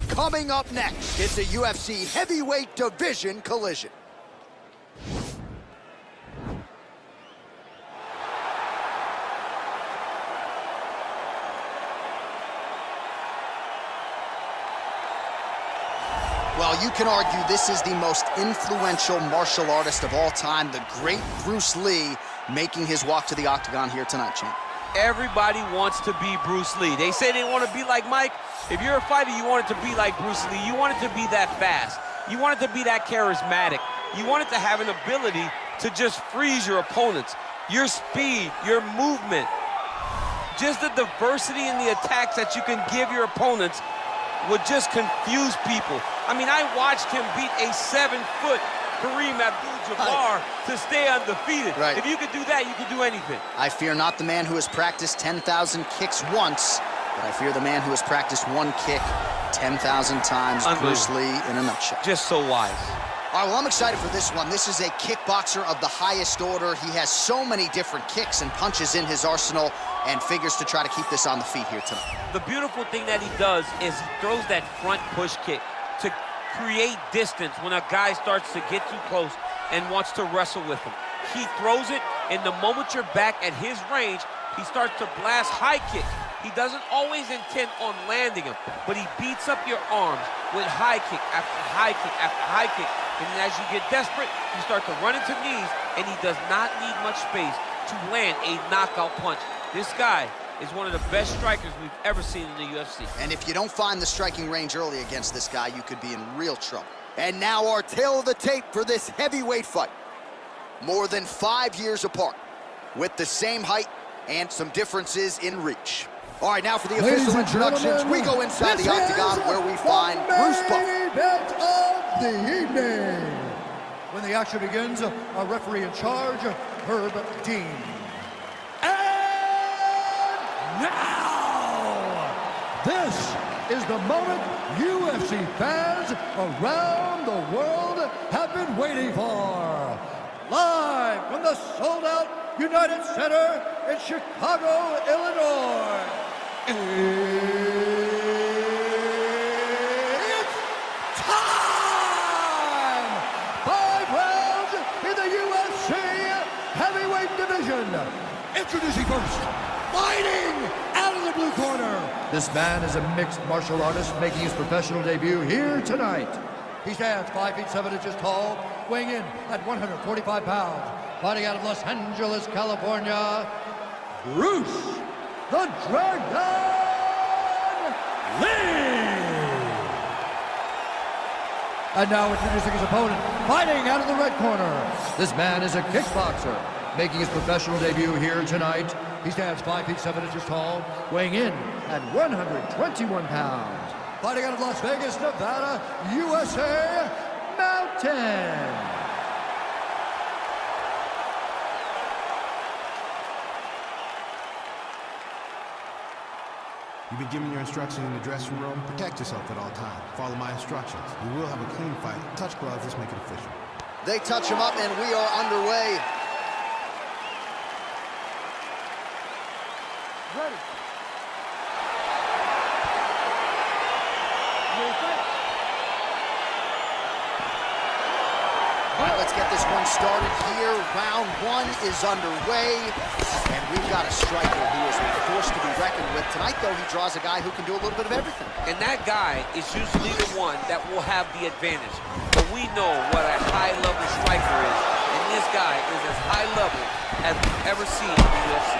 Coming up next, it's a UFC heavyweight division collision. Well, you can argue this is the most influential martial artist of all time, the great Bruce Lee, making his walk to the octagon here tonight, champ. Everybody wants to be Bruce Lee. They say they want to be like Mike. If you're a fighter, you want it to be like Bruce Lee. You want it to be that fast. You want it to be that charismatic. You want it to have an ability to just freeze your opponents. Your speed, your movement, just the diversity in the attacks that you can give your opponents would just confuse people. I mean, I watched him beat a 7-foot Kareem Abdul-Jabbar to stay undefeated. Right. If you could do that, you could do anything. I fear not the man who has practiced 10,000 kicks once, but I fear the man who has practiced one kick 10,000 times. Bruce Lee in a nutshell. Just so wise. All right, well, I'm excited for this one. This is a kickboxer of the highest order. He has so many different kicks and punches in his arsenal and figures to try to keep this on the feet here tonight. The beautiful thing that he does is he throws that front push kick to create distance when a guy starts to get too close and wants to wrestle with him. He throws it, and the moment you're back at his range, he starts to blast high kicks. He doesn't always intend on landing them, but he beats up your arms with high kick after high kick after high kick. And then as you get desperate, you start to run into knees, and he does not need much space to land a knockout punch. This guy is one of the best strikers we've ever seen in the UFC. And if you don't find the striking range early against this guy, you could be in real trouble. And now our tale of the tape for this heavyweight fight. More than 5 years apart, with the same height and some differences in reach. All right, now for the official introductions, we go inside the octagon where we find Bruce Buffer. Event of the evening. When the action begins, our referee in charge, Herb Dean. And now, this is the moment UFC fans around the world have been waiting for. Live from the sold-out United Center in Chicago, Illinois. It's time! 5 rounds in the UFC heavyweight division. Introducing first, fighting out of the blue corner. This man is a mixed martial artist making his professional debut here tonight. He stands 5 feet 7 inches tall, weighing in at 145 pounds. Fighting out of Los Angeles, California, Bruce the Dragon Lee! And now introducing his opponent, fighting out of the red corner. This man is a kickboxer, making his professional debut here tonight. He stands 5 feet 7 inches tall, weighing in at 121 pounds. Fighting out of Las Vegas, Nevada, USA, Mountain. You've been given your instructions in the dressing room. Protect yourself at all times. Follow my instructions. We will have a clean fight. Touch gloves, let's make it official. They touch him up and we are underway. Ready. All right, let's get this one started here. Round 1 is underway. And we've got a striker who is a force to be reckoned with. Tonight, though, he draws a guy who can do a little bit of everything. And that guy is usually the one that will have the advantage. But we know what a high-level striker is. And this guy is as high level as we've ever seen in the UFC.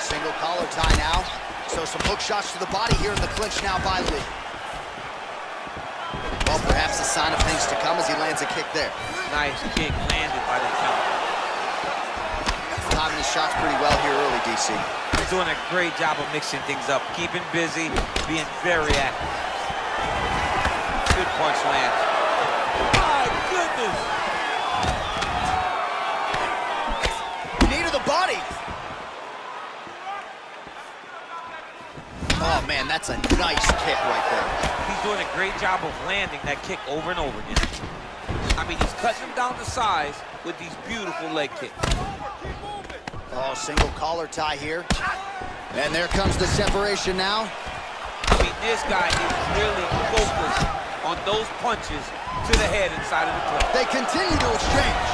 Single collar tie now. So some hook shots to the body here in the clinch now by Lee. Well, perhaps a sign of things to come as he lands a kick there. Nice kick landed by the counter. Timing his shots pretty well here early, DC. He's doing a great job of mixing things up, keeping busy, being very active. Good punch lands. My goodness! Knee to the body. Oh, man, that's a nice kick right there. He's doing a great job of landing that kick over and over again. I mean, he's cutting him down to size with these beautiful leg kicks. Oh, single collar tie here. And there comes the separation now. I mean, this guy is really focused on those punches to the head inside of the club. They continue to exchange.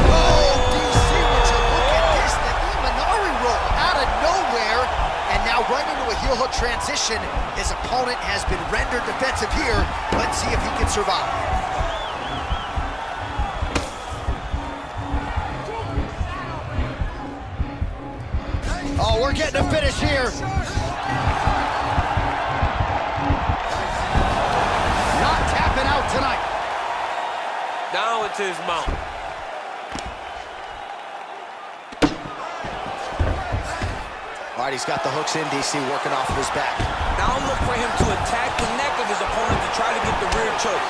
Oh, DC, would you look at this? The Imanari roll out of nowhere. And now right into a heel hook transition. His opponent has been rendered defensive here. Let's see if he can survive. Oh, we're getting a finish here. Not tapping out tonight. Down into his mount. All right, he's got the hooks in, DC, working off of his back. Now look for him to attack the neck of his opponent to try to get the rear choke.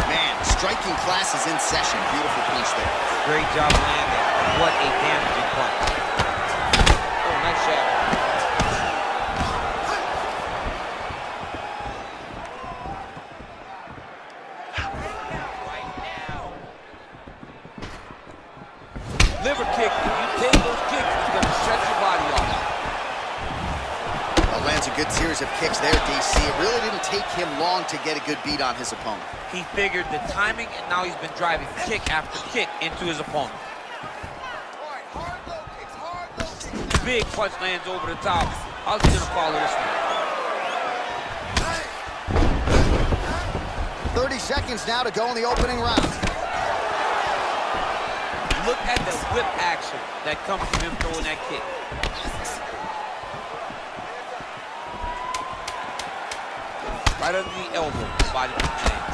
Man, striking class is in session. Beautiful punch there. Great job landing. What a damaging punch. Oh, nice shot. Liver kick. If you take those kicks, it's going to shut your body off. Well, lands a good series of kicks there, DC. It really didn't take him long to get a good beat on his opponent. He figured the timing, and now he's been driving kick after kick into his opponent. Big punch lands over the top. How's he gonna follow this one? 30 seconds now to go in the opening round. Look at the whip action that comes from him throwing that kick. Right under the elbow, body lands.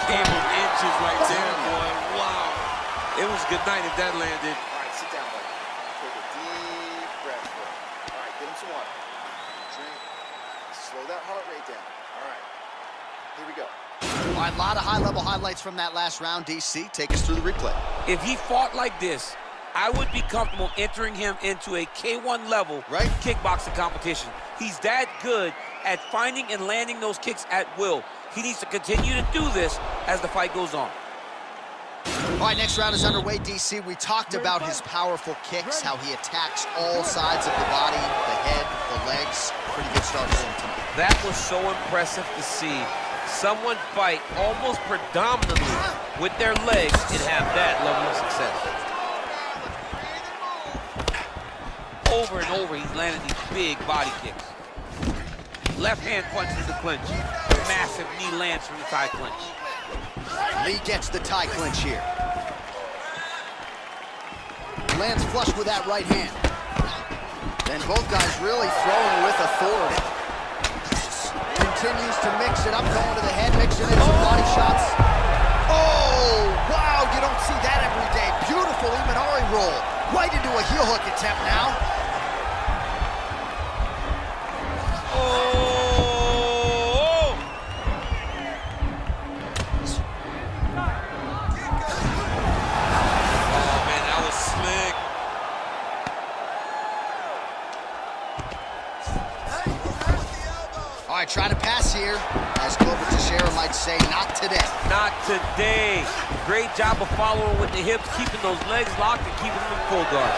Camera inches right there, boy. Wow. It was good night if that landed. All right, sit down, buddy. Take a deep breath, bro. All right, get him some water. Drink. Slow that heart rate down. All right. Here we go. All right, a lot of high-level highlights from that last round, DC. Take us through the replay. If he fought like this, I would be comfortable entering him into a K1 level kickboxing competition. He's that good at finding and landing those kicks at will. He needs to continue to do this as the fight goes on. All right, next round is underway, DC. We talked about his powerful kicks, how he attacks all sides of the body, the head, the legs. Pretty good start for him tonight. That was so impressive to see. Someone fight almost predominantly with their legs and have that level of success. Over and over, he's landing these big body kicks. Left hand punch to the clinch. Massive knee lands from the tie clinch. Lee gets the tie clinch here. Lands flush with that right hand. Then both guys really throwing with authority. Continues to mix it up, going to the head, mixing in some body shots. Oh, wow, you don't see that every day. Beautiful Imanari roll. Right into a heel hook attempt now. All right, trying to pass here. As Clover Teixeira might say, not today. Not today. Great job of following with the hips, keeping those legs locked and keeping them in full guard.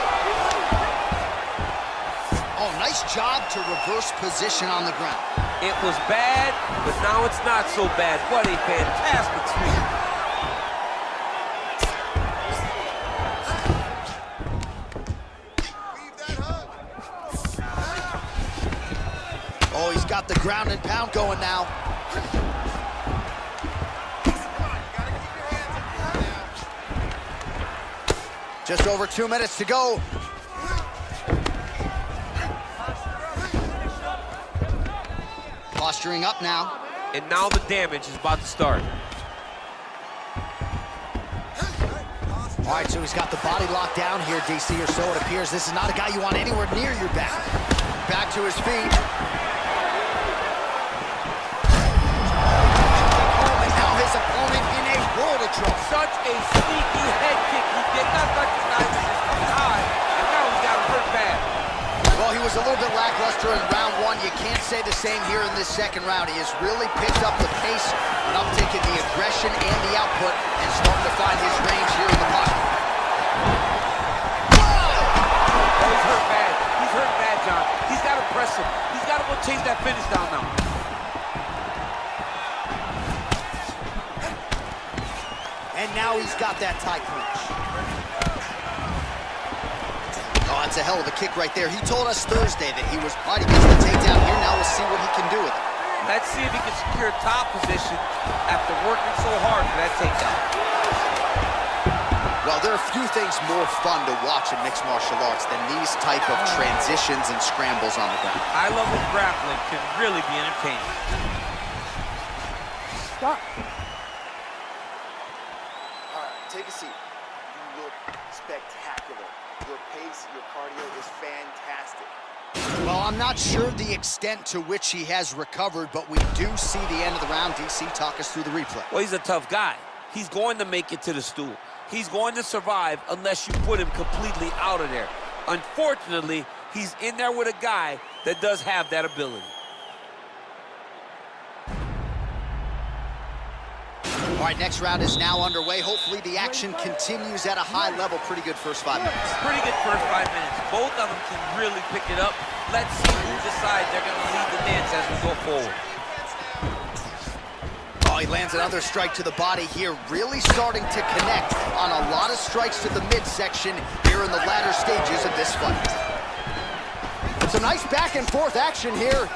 Oh, nice job to reverse position on the ground. It was bad, but now it's not so bad. What a fantastic sweep. Oh, he's got the ground and pound going now. Just over 2 minutes to go. Posturing up now. And now the damage is about to start. All right, so he's got the body locked down here, DC, or so it appears. This is not a guy you want anywhere near your back. Back to his feet. Oh, and now his opponent in a world of trouble. Such a sneaky head kick. He did not recognize it as coming high, and now he's got him hurt bad. Well, he was a little bit lackluster in round one. You can't say the same here in this second round. He has really picked up the pace, an uptick in the aggression and the output, and starting to find his range here in the pocket. chase that finish down now. And now he's got that tie clinch. Oh, that's a hell of a kick right there. He told us Thursday that he was fighting against the takedown here. Now we'll see what he can do with it. Let's see if he can secure top position after working so hard for that takedown. Well, there are few things more fun to watch in mixed martial arts than these type of transitions and scrambles on the ground. High-level grappling can really be entertaining. Stop. All right, take a seat. You look spectacular. Your pace, your cardio is fantastic. Well, I'm not sure the extent to which he has recovered, but we do see the end of the round. DC, talk us through the replay. Well, he's a tough guy. He's going to make it to the stool. He's going to survive unless you put him completely out of there. Unfortunately, he's in there with a guy that does have that ability. All right, next round is now underway. Hopefully the action continues at a high level. Pretty good first 5 minutes. Pretty good first 5 minutes. Both of them can really pick it up. Let's see who decides they're going to lead the dance as we go forward. Oh, he lands another strike to the body here. Really starting to connect on a lot of strikes to the midsection here in the latter stages of this fight. Some nice back and forth action here.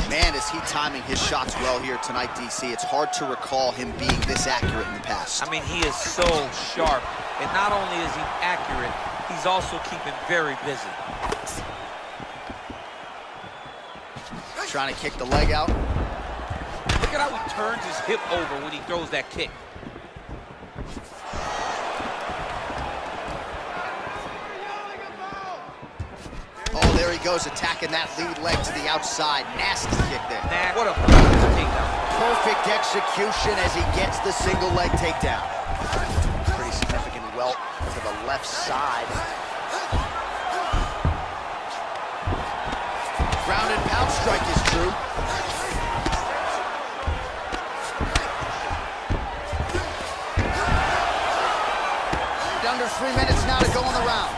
Man, is he timing his shots well here tonight, DC. It's hard to recall him being this accurate in the past. I mean, he is so sharp. And not only is he accurate, he's also keeping very busy. Trying to kick the leg out. Look at how he turns his hip over when he throws that kick. Oh, there he goes, attacking that lead leg to the outside. Nasty kick there. What a takedown. Perfect execution as he gets the single leg takedown. Pretty significant welt to the left side. Ground and pound strike is true. Under 3 minutes now to go in the round.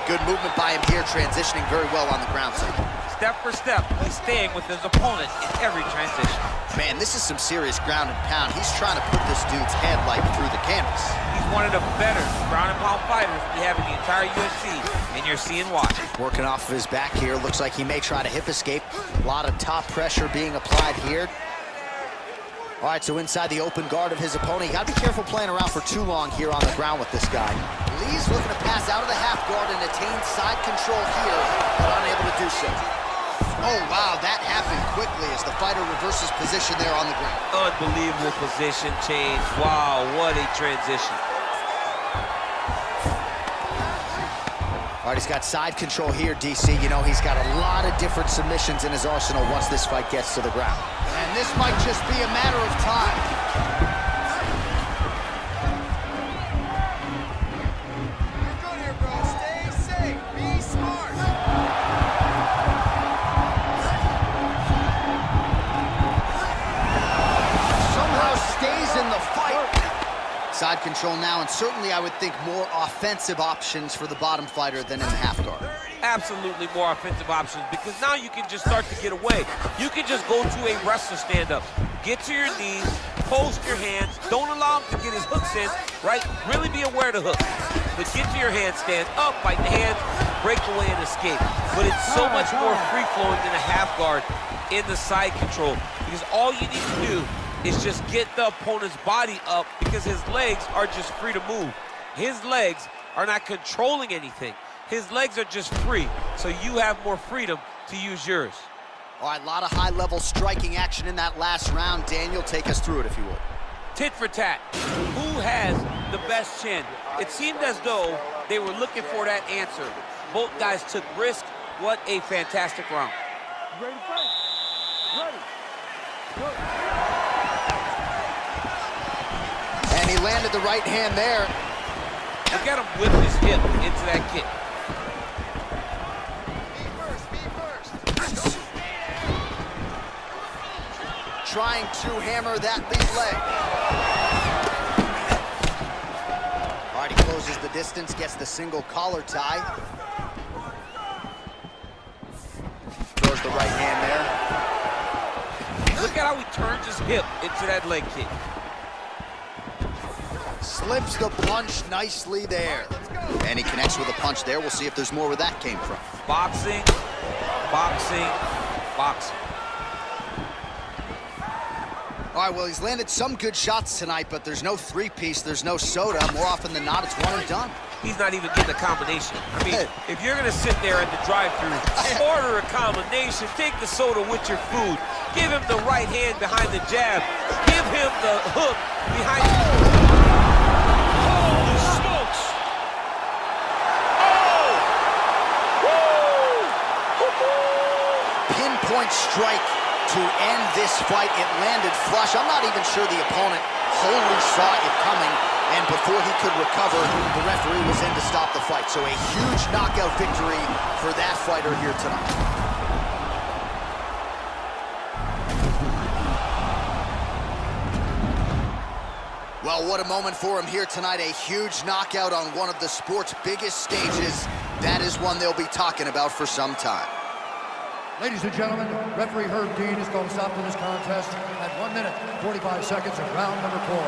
Good movement by him here, transitioning very well on the ground. Step for step, he's staying with his opponent in every transition. Man, this is some serious ground and pound. He's trying to put this dude's head like through the canvas. He's one of the better ground and pound fighters we have in the entire UFC, and you're seeing why. Working off of his back here. Looks like he may try to hip escape. A lot of top pressure being applied here. All right, so inside the open guard of his opponent. You gotta be careful playing around for too long here on the ground with this guy. Lee's looking to pass out of the half guard and attain side control here, but unable to do so. Oh, wow, that happened quickly as the fighter reverses position there on the ground. Unbelievable position change. Wow, what a transition. All right, he's got side control here, DC. You know, he's got a lot of different submissions in his arsenal once this fight gets to the ground. And this might just be a matter of time. You're good here, bro. Stay safe. Be smart. Somehow stays in the fight. Side control now, and certainly I would think more offensive options for the bottom fighter than in the half guard. Absolutely more offensive options, because now you can just start to get away. You can just go to a wrestler stand-up. Get to your knees, post your hands, don't allow him to get his hooks in, right? Really be aware of the hook. But get to your hands, stand up, fight the hands, break away and escape. But it's so much more free-flowing than a half guard in the side control, because all you need to do is just get the opponent's body up, because his legs are just free to move. His legs are not controlling anything. His legs are just free, so you have more freedom to use yours. All right, a lot of high-level striking action in that last round. Daniel, take us through it if you would. Tit for tat. Who has the best chin? It seemed as though they were looking for that answer. Both guys took risk. What a fantastic round. Ready to fight? Ready. Good. And he landed the right hand there. Look at him whip his hip into that kick. Be first. Trying wushu hammer that lead leg. All right, he closes the distance, gets the single collar tie. Throws the right hand there. Look at how he turns his hip into that leg kick. Slips the punch nicely there. And he connects with a punch there. We'll see if there's more where that came from. Boxing, boxing, boxing. All right, well, he's landed some good shots tonight, but there's no three-piece, there's no soda. More often than not, it's one and done. He's not even getting a combination. I mean, if you're gonna sit there at the drive-thru, order a combination, take the soda with your food, give him the right hand behind the jab, give him the hook behind the... Holy smokes! Oh! Pinpoint strike to end this fight. It landed flush. I'm not even sure the opponent wholly saw it coming, and before he could recover, the referee was in to stop the fight. So a huge knockout victory for that fighter here tonight. Well, what a moment for him here tonight. A huge knockout on one of the sport's biggest stages. That is one they'll be talking about for some time. Ladies and gentlemen, referee Herb Dean is going to stop to this contest at 1 minute, 45 seconds of round number 4.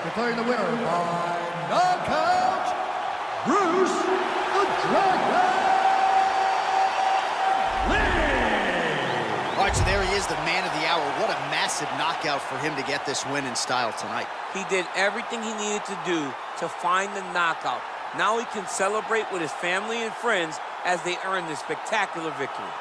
Declaring the winner by knockout, Bruce the Dragon Lee! All right, so there he is, the man of the hour. What a massive knockout for him to get this win in style tonight. He did everything he needed to do to find the knockout. Now he can celebrate with his family and friends as they earn this spectacular victory.